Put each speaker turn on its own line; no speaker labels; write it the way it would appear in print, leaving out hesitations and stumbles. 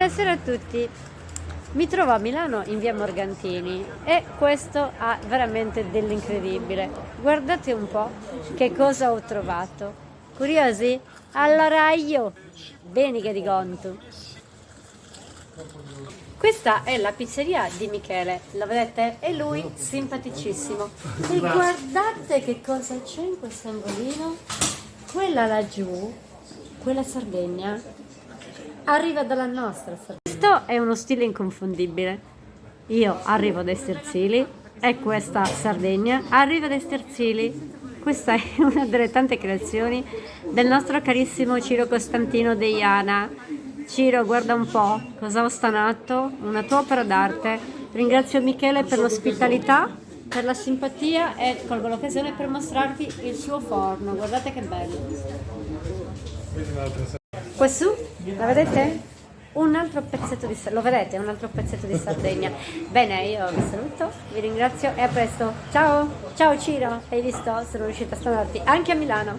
Buonasera a tutti. Mi trovo a Milano in via Morgantini e questo ha veramente dell'incredibile. Guardate un po' che cosa ho trovato. Curiosi? Allora io, bene che di conto. Questa è la pizzeria di Michele, la vedete? E lui simpaticissimo. E guardate che cosa c'è in questo angolino. Quella laggiù, quella Sardegna, arriva dalla nostra Sardegna. Questo è uno stile inconfondibile. Io arrivo da Esterzili e questa Sardegna arriva da Esterzili. Questa è una delle tante creazioni del nostro carissimo Ciro Costantino Deiana. Ciro, guarda un po' cosa ho stanato, una tua opera d'arte. Ringrazio Michele per l'ospitalità, per la simpatia e colgo l'occasione per mostrarvi il suo forno. Guardate che bello. Questo, la vedete? Un altro pezzetto di Sardegna, lo vedete? Un altro pezzetto di Sardegna. Bene, io vi saluto, vi ringrazio e a presto. Ciao! Ciao Ciro, hai visto? Sono riuscita a stanarti anche a Milano.